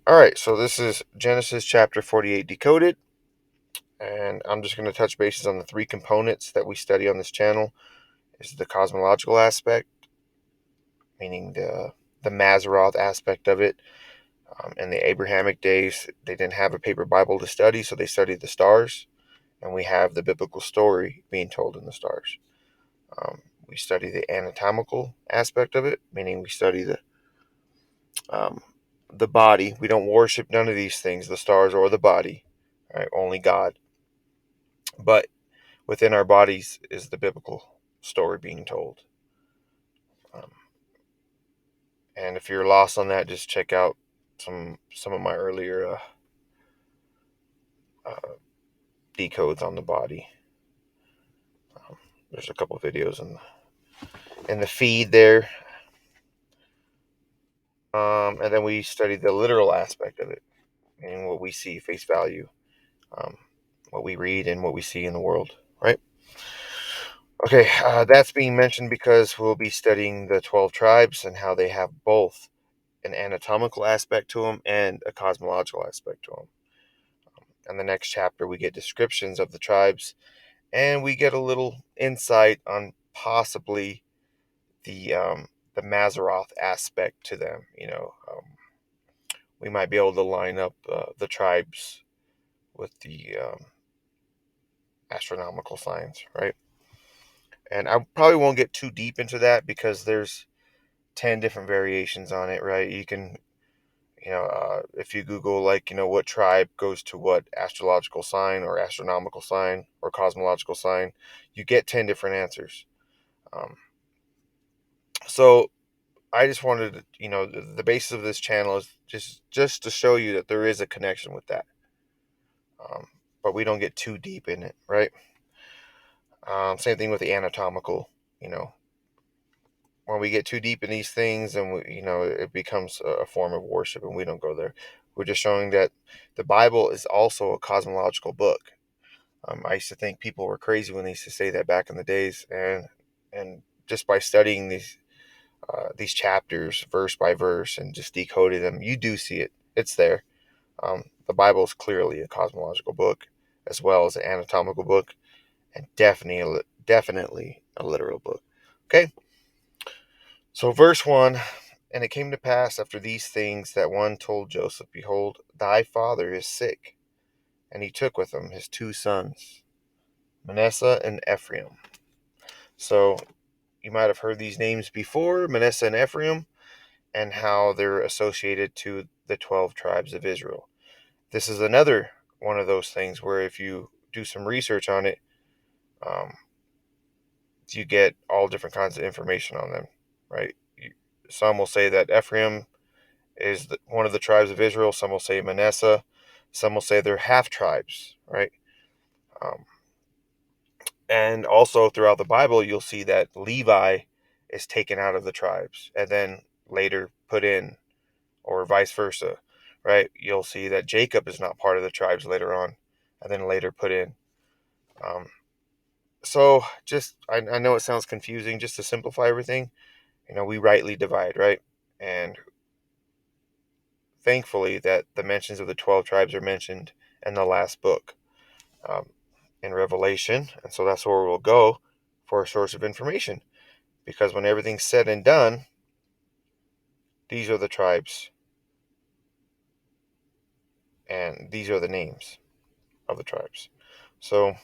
All right, so this is Genesis chapter 48 decoded, and I'm just going to touch bases on the three components that we study on this channel. Is the cosmological aspect, meaning the Mazzaroth aspect of it. In the Abrahamic days, they didn't have a paper Bible to study, so they studied the stars, and we have the biblical story being told in the stars. We study the anatomical aspect of it, meaning we study um, the body. We don't worship none of these things, the stars or the body, right? Only God. But within our bodies is the biblical story being told. Um, and if you're lost on that, just check out some of my earlier uh, decodes on the body. Um, there's a couple videos in the feed there. And then we studied the literal aspect of it and what we see face value, um, what we read and what we see in the world, right? Okay, that's being mentioned because we'll be studying the 12 tribes and how they have both an anatomical aspect to them and a cosmological aspect to them. In the next chapter, we get descriptions of the tribes and we get a little insight on possibly the Mazzaroth aspect to them. We might be able to line up the tribes with the astronomical signs, right? And I probably won't get too deep into that because there's 10 different variations on it, right? You can, if you Google, like, what tribe goes to what astrological sign or astronomical sign or cosmological sign, you get 10 different answers. Um, so I just wanted to, the basis of this channel is just to show you that there is a connection with that. But we don't get too deep in it, right? Same thing with the anatomical, you know, when we get too deep in these things and it becomes a form of worship and we don't go there. We're just showing that the Bible is also a cosmological book. I used to think people were crazy when they used to say that back in the days, and just by studying these chapters verse by verse and just decoding them, you do see it. It's there. The Bible is clearly a cosmological book as well as an anatomical book, and definitely a literal book. Okay. So, verse 1, and it came to pass after these things that one told Joseph, behold, thy father is sick. And he took with him his two sons, Manasseh and Ephraim. So, you might have heard these names before, Manasseh and Ephraim, and how they're associated to the 12 tribes of Israel. This is another one of those things where if you do some research on it, um, you get all different kinds of information on them, right? Some will say that Ephraim is one of the tribes of Israel. Some will say Manasseh. Some will say they're half tribes, right? Um, and also throughout the Bible, you'll see that Levi is taken out of the tribes and then later put in, or vice versa, right? You'll see that Jacob is not part of the tribes later on and then later put in. Um, so just, I know it sounds confusing. Just to simplify everything, we rightly divide, right? And thankfully that the mentions of the 12 tribes are mentioned in the last book, um, in Revelation. And so that's where we'll go for a source of information. Because when everything's said and done, these are the tribes and these are the names of the tribes. So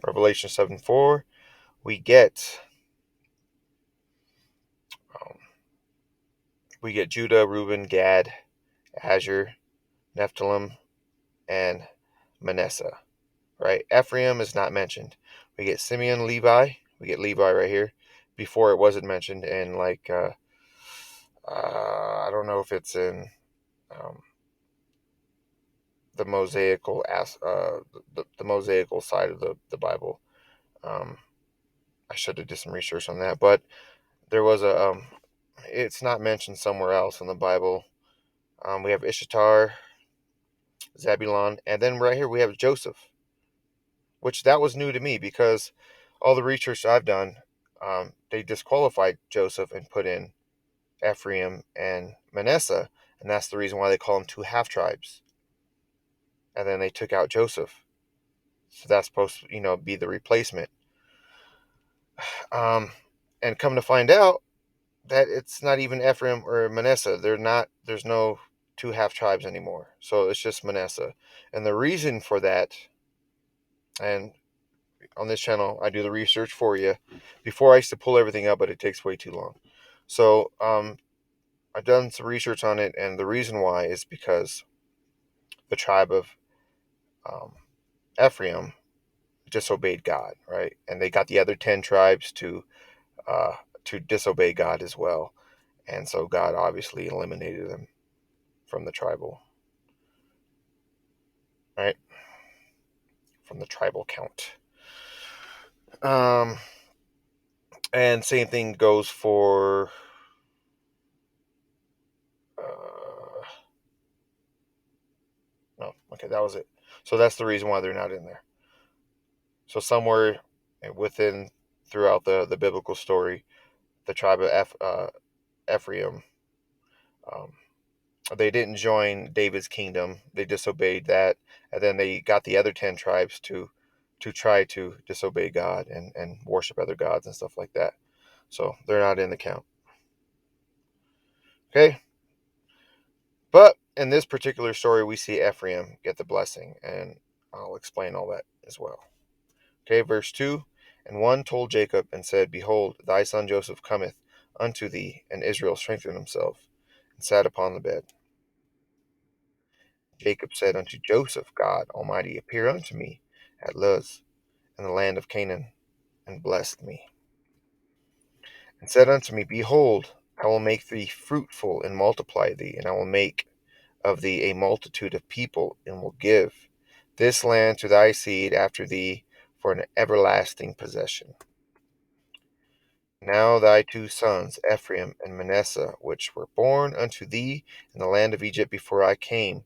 Revelation 7:4, we get um, we get Judah, Reuben, Gad, Asher, Nephthalim, and Manasseh. Right? Ephraim is not mentioned. We get Simeon, Levi. We get Levi right here. Before it wasn't mentioned in I don't know if it's in um, the Mosaical the Mosaical side of the Bible. Um, I should have did some research on that, but there was it's not mentioned somewhere else in the Bible. We have Ishtar, Zebulon, and then right here we have Joseph, which that was new to me because all the research I've done, they disqualified Joseph and put in Ephraim and Manasseh. And that's the reason why they call them two half tribes. And then they took out Joseph. So that's supposed to, be the replacement. Um, and come to find out that it's not even Ephraim or Manasseh. They're not. There's no two half tribes anymore. So it's just Manasseh. And the reason for that, and on this channel, I do the research for you. Before I used to pull everything up, but it takes way too long. So I've done some research on it, and the reason why is because the tribe of um, Ephraim disobeyed God, right? And they got the other 10 tribes uh, to disobey God as well. And so God obviously eliminated them from the tribal, right? From the tribal count. Um, and same thing goes for no, okay, that was it. So that's the reason why they're not in there. So somewhere within throughout the biblical story, the tribe of Ephraim, um, they didn't join David's kingdom. They disobeyed that, and then they got the other 10 tribes to try to disobey God and worship other gods and stuff like that. So they're not in the count. Okay, but in this particular story, we see Ephraim get the blessing, and I'll explain all that as well. Okay, verse 2. And one told Jacob and said, Behold, thy son Joseph cometh unto thee. And Israel strengthened himself and sat upon the bed. Jacob said unto Joseph, God Almighty appeared unto me at Luz in the land of Canaan, and blessed me, and said unto me, Behold, I will make thee fruitful and multiply thee, and I will make of thee a multitude of people, and will give this land to thy seed after thee for an everlasting possession. Now thy two sons, Ephraim and Manasseh, which were born unto thee in the land of Egypt before I came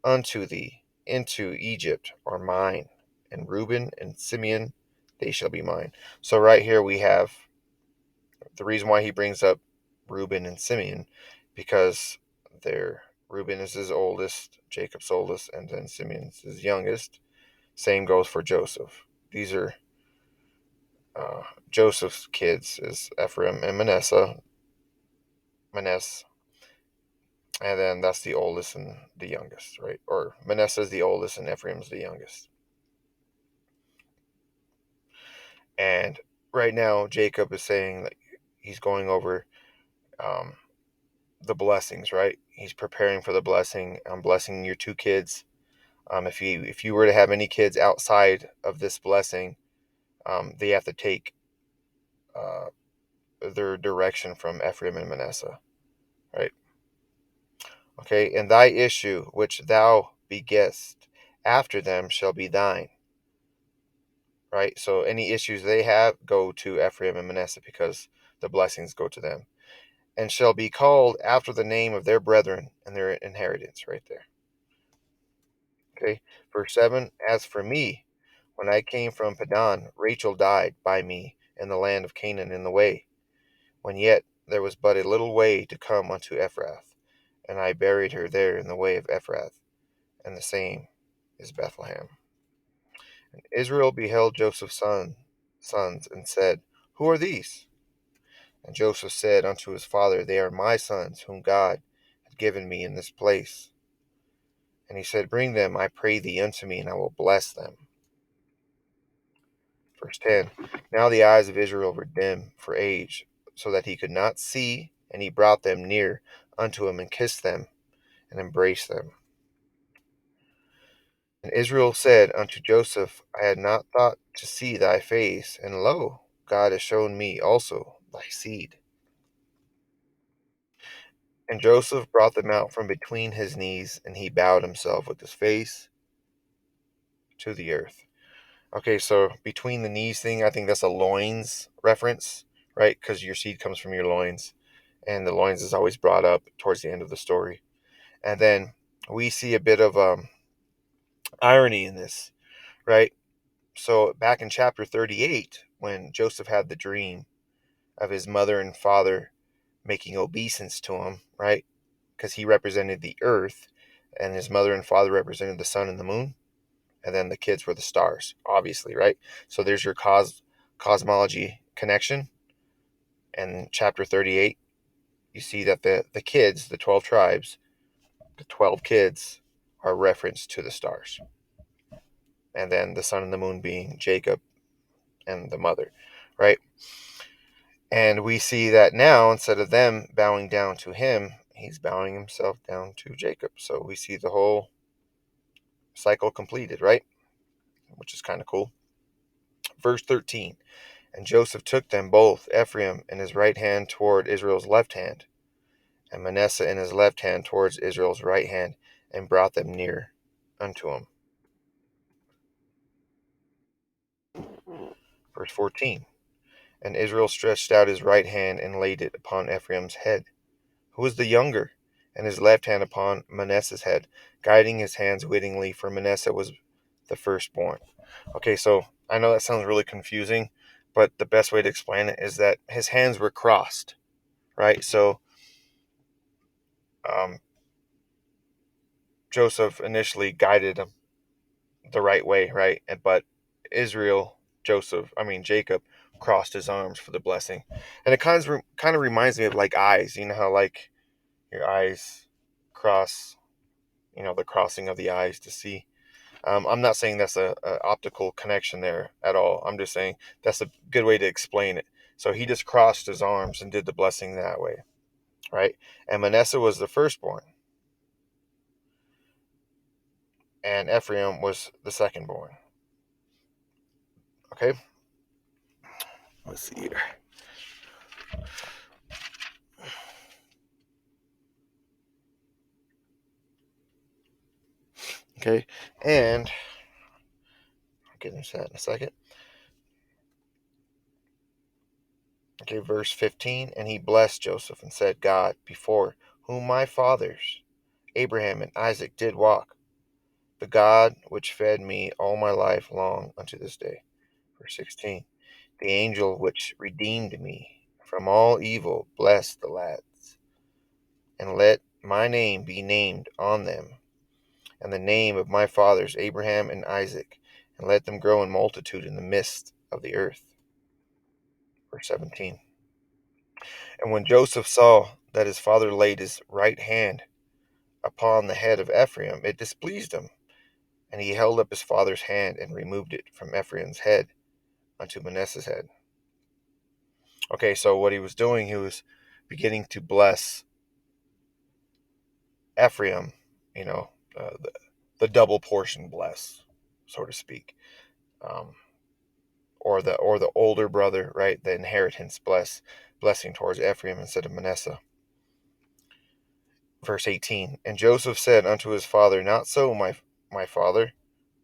unto thee into Egypt, are mine, and Reuben and Simeon, they shall be mine. So right here we have the reason why he brings up Reuben and Simeon, because they're Reuben is his oldest, Jacob's oldest, and then Simeon's his youngest. Same goes for Joseph. These are uh, Joseph's kids is Ephraim and Manasseh, and then that's the oldest and the youngest, right? Or Manasseh is the oldest and Ephraim's the youngest. And right now, Jacob is saying that he's going over um, the blessings, right? He's preparing for the blessing. I'm blessing your two kids. If you were to have any kids outside of this blessing, they have to take uh, their direction from Ephraim and Manasseh, right? Okay, and thy issue which thou begettest after them shall be thine, right? So any issues they have go to Ephraim and Manasseh because the blessings go to them, and shall be called after the name of their brethren and their inheritance, right there. Okay, verse 7. As for me, when I came from Padan, Rachel died by me in the land of Canaan in the way, when yet there was but a little way to come unto Ephrath, and I buried her there in the way of Ephrath, and the same is Bethlehem. And Israel beheld Joseph's sons, and said, Who are these? And Joseph said unto his father, They are my sons, whom God had given me in this place. And he said, Bring them, I pray thee, unto me, and I will bless them. Verse 10. Now the eyes of Israel were dim for age, so that he could not see, and he brought them near unto him, and kissed them, and embraced them. And Israel said unto Joseph, I had not thought to see thy face, and lo, God has shown me also thy seed. And Joseph brought them out from between his knees, and he bowed himself with his face to the earth. Okay, so between the knees thing, I think that's a loins reference, right? Because your seed comes from your loins, and the loins is always brought up towards the end of the story. And then we see a bit of irony in this, right? So back in chapter 38, when Joseph had the dream of his mother and father making obeisance to him, right? because he represented the earth, and his mother and father represented the sun and the moon, and then the kids were the stars, obviously, right? So there's your cosmology connection. And chapter 38, you see that the kids, the 12 tribes, the 12 kids are referenced to the stars. And then the sun and the moon being Jacob and the mother, right? And we see that now, instead of them bowing down to him, he's bowing himself down to Jacob. So we see the whole cycle completed, right? Which is kind of cool. Verse 13. And Joseph took them both, Ephraim in his right hand toward Israel's left hand, and Manasseh in his left hand towards Israel's right hand, and brought them near unto him. Verse 14. And Israel stretched out his right hand and laid it upon Ephraim's head, who was the younger, and his left hand upon Manasseh's head, guiding his hands wittingly, for Manasseh was the firstborn. Okay, so I know that sounds really confusing, but the best way to explain it is that his hands were crossed, right? So um, Joseph initially guided him the right way, right? But Jacob crossed his arms for the blessing. And it kind of reminds me of like eyes. You know how like your eyes cross, the crossing of the eyes to see. I'm not saying that's a optical connection there at all. I'm just saying that's a good way to explain it. So he just crossed his arms and did the blessing that way, right? And Manasseh was the firstborn, and Ephraim was the secondborn. Okay, let's see here. Okay, and I'll get into that in a second. Okay, verse 15. And he blessed Joseph and said, God, before whom my fathers, Abraham and Isaac, did walk, the God which fed me all my life long unto this day. Verse 16. The angel which redeemed me from all evil, bless the lads, and let my name be named on them, and the name of my fathers Abraham and Isaac, and let them grow in multitude in the midst of the earth. Verse 17. And when Joseph saw that his father laid his right hand upon the head of Ephraim, it displeased him, and he held up his father's hand and removed it from Ephraim's head unto Manasseh's head. Okay, so what he was doing, he was beginning to bless Ephraim, you know, the double portion bless, so to speak, um, or the older brother, right? The inheritance blessing towards Ephraim instead of Manasseh. Verse 18. And Joseph said unto his father, Not so, my father,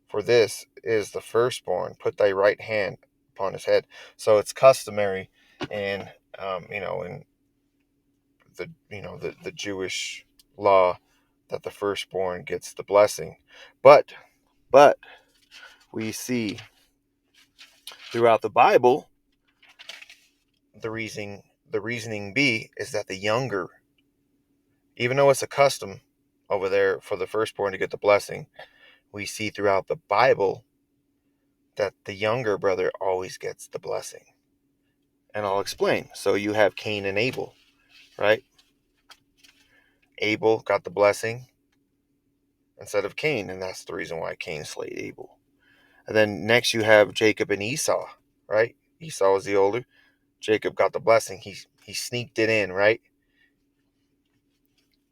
for this is the firstborn. Put thy right hand upon his head. So it's customary in in the Jewish law that the firstborn gets the blessing. But we see throughout the Bible the reasoning be is that the younger, even though it's a custom over there for the firstborn to get the blessing, we see throughout the Bible that the younger brother always gets the blessing. And I'll explain. So you have Cain and Abel, right? Abel got the blessing instead of Cain, and that's the reason why Cain slayed Abel. And then next you have Jacob and Esau, right? Esau was the older. Jacob got the blessing. He sneaked it in, right?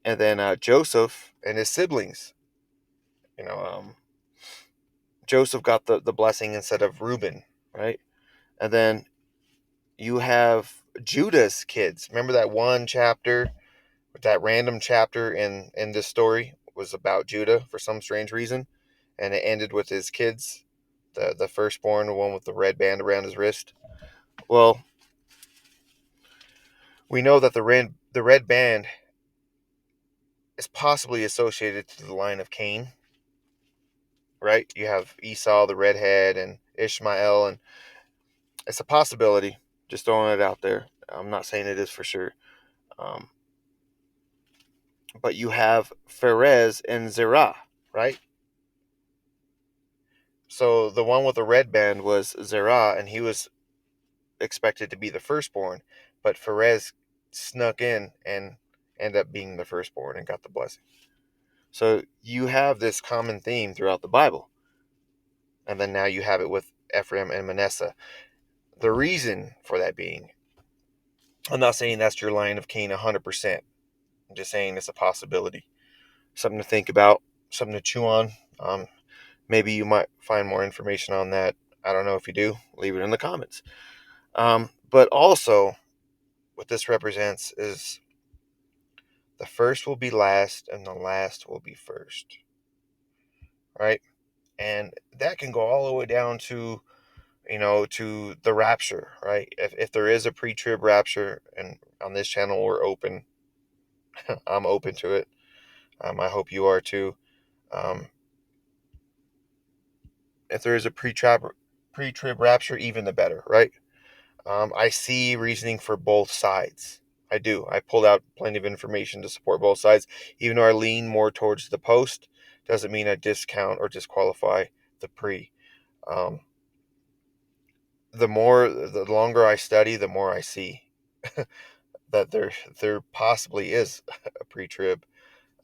And then Joseph and his siblings. You know, Joseph got the blessing instead of Reuben, right? And then you have Judah's kids. Remember that one chapter, that random chapter in this story was about Judah for some strange reason, and it ended with his kids, the firstborn, the one with the red band around his wrist. Well, we know that the red band is possibly associated to the line of Cain, right? You have Esau, the redhead, and Ishmael, and it's a possibility. Just throwing it out there. I'm not saying it is for sure. Um, but you have Perez and Zerah, right? So the one with the red band was Zerah, and he was expected to be the firstborn, but Perez snuck in and ended up being the firstborn and got the blessing. So you have this common theme throughout the Bible, and then now you have it with Ephraim and Manasseh. The reason for that being, I'm not saying that's your line of Cain 100%. I'm just saying it's a possibility, something to think about, something to chew on. Maybe you might find more information on that. I don't know. If you do, leave it in the comments. But also, what this represents is the first will be last and the last will be first, right? And that can go all the way down to, to the rapture, right? If there is a pre-trib rapture, and on this channel we're open, I'm open to it. I hope you are too. Um, if there is a pre-trib rapture, even the better, right? I see reasoning for both sides. I do. I pulled out plenty of information to support both sides. Even though I lean more towards the post, doesn't mean I discount or disqualify the pre. Um, the longer I study, the more I see that there possibly is a pre-trib.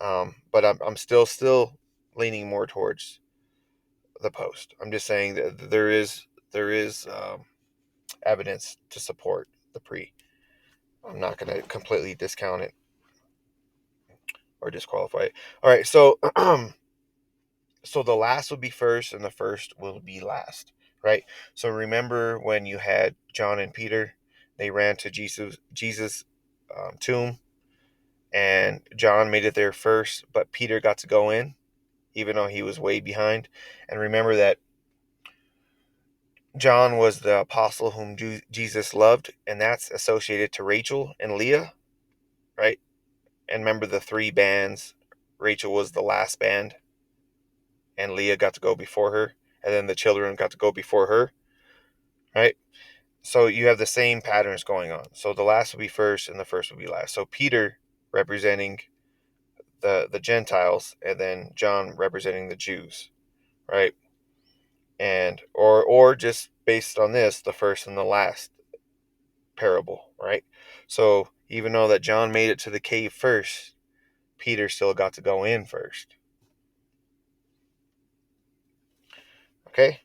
But I'm still leaning more towards the post. I'm just saying that there is evidence to support the pre. I'm not going to completely discount it or disqualify it. All right, so so the last will be first, and the first will be last, right? So remember when you had John and Peter, they ran to Jesus' tomb, and John made it there first, but Peter got to go in, even though he was way behind. And remember that John was the apostle whom Jesus loved, and that's associated to Rachel and Leah, right? And remember the three bands. Rachel was the last band, and Leah got to go before her, and then the children got to go before her, right? So you have the same patterns going on. So the last will be first, and the first will be last. So Peter representing the Gentiles, and then John representing the Jews, right? And or just based on this, the first and the last parable, right? So even though that John made it to the cave first, Peter still got to go in first. Okay?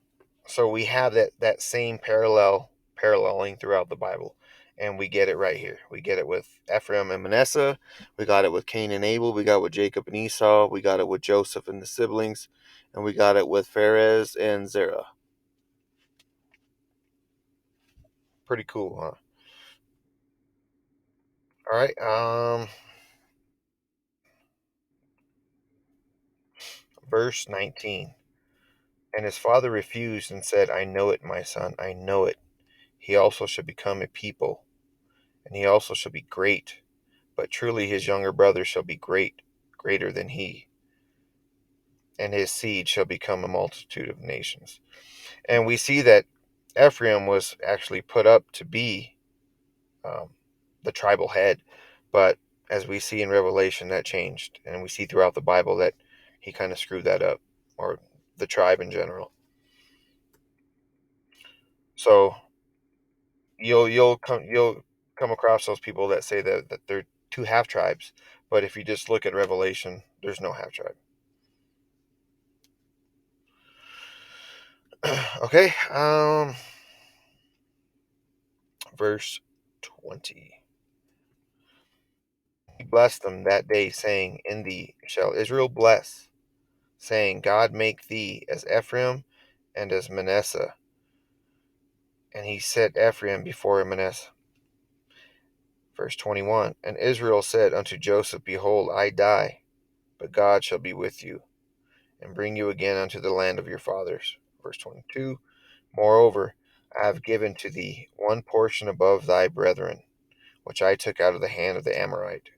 So we have that same paralleling throughout the Bible. And we get it right here. We get it with Ephraim and Manasseh. We got it with Cain and Abel. We got it with Jacob and Esau. We got it with Joseph and the siblings. And we got it with Pharez and Zerah. Pretty cool, huh? All right. Verse 19. And his father refused and said, I know it, my son, I know it. He also shall become a people, and he also shall be great. But truly his younger brother shall be greater than he, and his seed shall become a multitude of nations. And we see that Ephraim was actually put up to be um, the tribal head, but as we see in Revelation, that changed, and we see throughout the Bible that he kind of screwed that up, or the tribe in general. So you'll come across those people that say that they're two half tribes, but if you just look at Revelation, there's no half tribe. Okay, verse 20. He blessed them that day, saying, In thee shall Israel bless, saying, God make thee as Ephraim and as Manasseh. And he set Ephraim before Manasseh. Verse 21. And Israel said unto Joseph, Behold, I die, but God shall be with you, and bring you again unto the land of your fathers. Verse 22. Moreover, I have given to thee one portion above thy brethren, which I took out of the hand of the Amorite,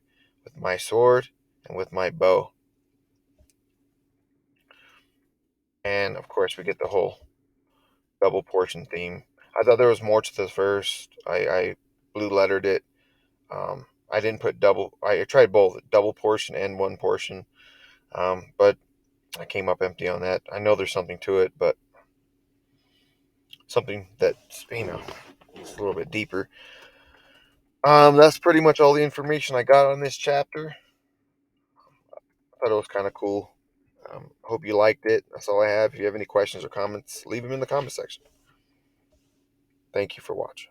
with my sword and with my bow. And of course, we get the whole double portion theme. I thought there was more to this verse. I blue lettered it. I didn't put double. I tried both, double portion and one portion, but I came up empty on that. I know there's something to it, but something that's it's a little bit deeper. That's pretty much all the information I got on this chapter. I thought it was kind of cool. Hope you liked it. That's all I have. If you have any questions or comments, leave them in the comment section. Thank you for watching.